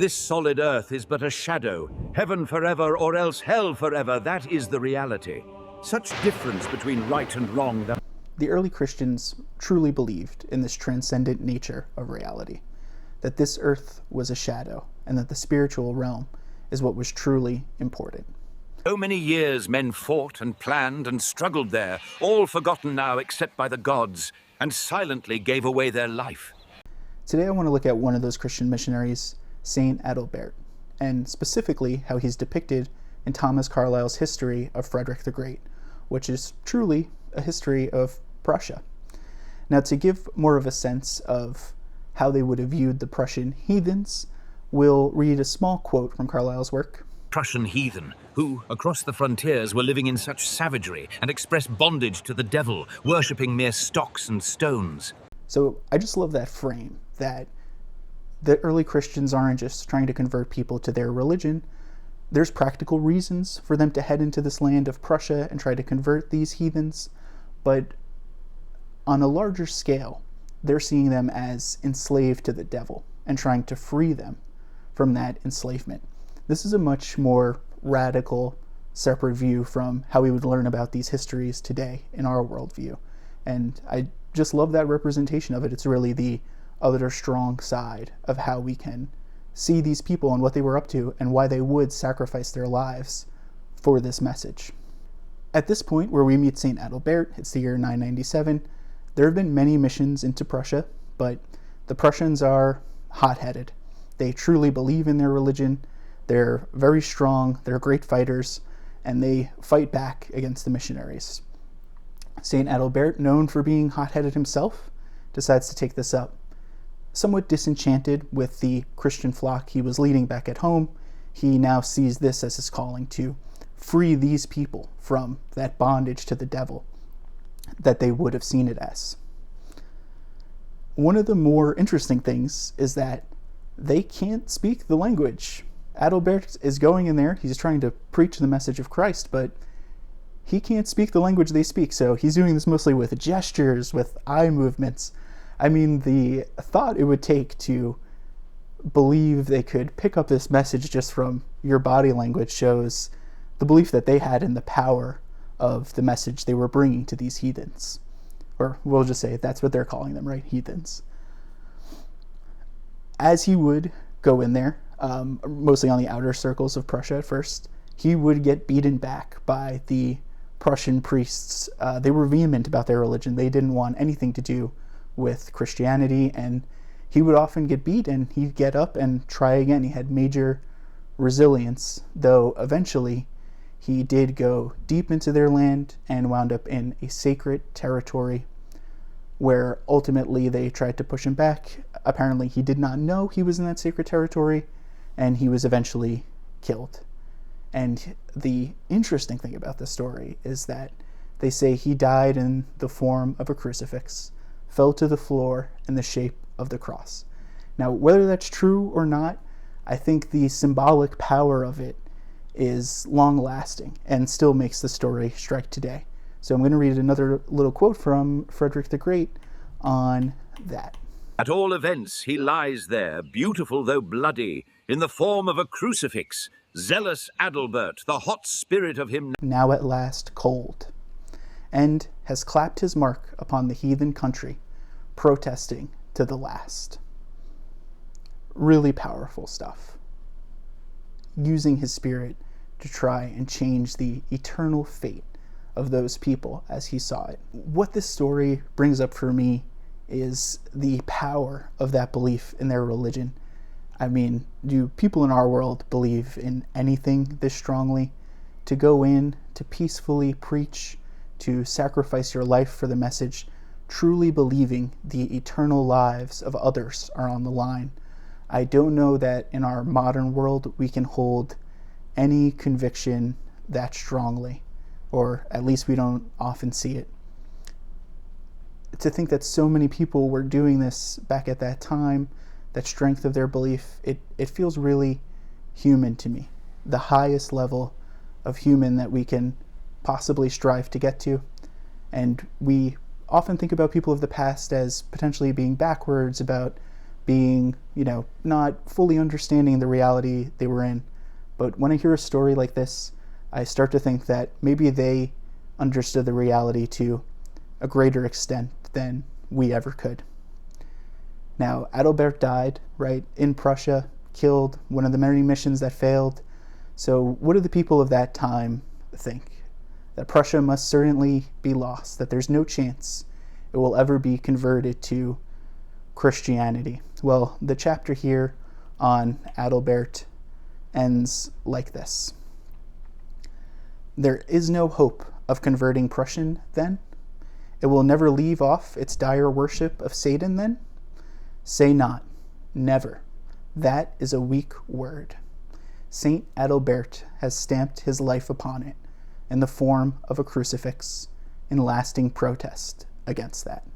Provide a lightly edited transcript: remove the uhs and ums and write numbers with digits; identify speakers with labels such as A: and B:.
A: This solid earth is but a shadow. Heaven forever or else hell forever, that is the reality. Such difference between right and wrong that
B: the early Christians truly believed in this transcendent nature of reality, that this earth was a shadow, and that the spiritual realm is what was truly important.
A: so many years men fought and planned and struggled there, all forgotten now except by the gods, and silently gave away their life.
B: Today I want to look at one of those Christian missionaries, St. Adalbert, and specifically how he's depicted in Thomas Carlyle's history of Frederick the Great, which is truly a history of Prussia. Now, to give more of a sense of how they would have viewed the Prussian heathens, we'll read a small quote from Carlyle's work.
A: Prussian heathen, who, across the frontiers, were living in such savagery and expressed bondage to the devil, worshipping mere stocks and stones.
B: So I just love that frame, that the early Christians aren't just trying to convert people to their religion. There's practical reasons for them to head into this land of Prussia and try to convert these heathens, but on a larger scale, they're seeing them as enslaved to the devil and trying to free them from that enslavement. This is a much more radical, separate view from how we would learn about these histories today in our worldview. And I just love that representation of it. It's really the other strong side of how we can see these people and what they were up to and why they would sacrifice their lives for this message. At this point where we meet St. Adalbert, it's the year 997, there have been many missions into Prussia, but the Prussians are hot-headed. They truly believe in their religion. They're very strong, they're great fighters, and they fight back against the missionaries. St. Adalbert, known for being hot-headed himself, decides to take this up. Somewhat disenchanted with the Christian flock he was leading back at home, he now sees this as his calling to free these people from that bondage to the devil that they would have seen it as. One of the more interesting things is that they can't speak the language. Adalbert is going in there, he's trying to preach the message of Christ, but he can't speak the language they speak, so he's doing this mostly with gestures, with eye movements. I mean, the thought it would take to believe they could pick up this message just from your body language shows the belief that they had in the power of the message they were bringing to these heathens. Or we'll just say that's what they're calling them, right? Heathens. As he would go in there, mostly on the outer circles of Prussia at first, he would get beaten back by the Prussian priests. They were vehement about their religion. They didn't want anything to do with Christianity, and he would often get beat and he'd get up and try again. He had major resilience, though eventually he did go deep into their land and wound up in a sacred territory where ultimately they tried to push him back. Apparently he did not know he was in that sacred territory, and he was eventually killed. And the interesting thing about this story is that they say he died in the form of a crucifix, fell to the floor in the shape of the cross. Now, whether that's true or not, I think the symbolic power of it is long-lasting and still makes the story strike today. So I'm going to read another little quote from Frederick the Great on that.
A: At all events, he lies there, beautiful though bloody, in the form of a crucifix, zealous Adalbert, the hot spirit of him
B: now at last cold, and has clapped his mark upon the heathen country, protesting to the last. Really powerful stuff. Using his spirit to try and change the eternal fate of those people as he saw it. What this story brings up for me is the power of that belief in their religion. I mean, do people in our world believe in anything this strongly? To go in, to peacefully preach, to sacrifice your life for the message, truly believing the eternal lives of others are on the line. I don't know that in our modern world we can hold any conviction that strongly, or at least we don't often see it. To think that so many people were doing this back at that time, that strength of their belief, it feels really human to me. The highest level of human that we can possibly strive to get to. And we often think about people of the past as potentially being backwards, about being, not fully understanding the reality they were in. But when I hear a story like this, I start to think that maybe they understood the reality to a greater extent than we ever could. Now, Adalbert died, right, in Prussia, killed, one of the many missions that failed. So what do the people of that time think? That Prussia must certainly be lost, that there's no chance it will ever be converted to Christianity. Well, the chapter here on Adalbert ends like this. There is no hope of converting Prussian then? It will never leave off its dire worship of Satan then? Say not, never. That is a weak word. St. Adalbert has stamped his life upon it in the form of a crucifix in lasting protest against that.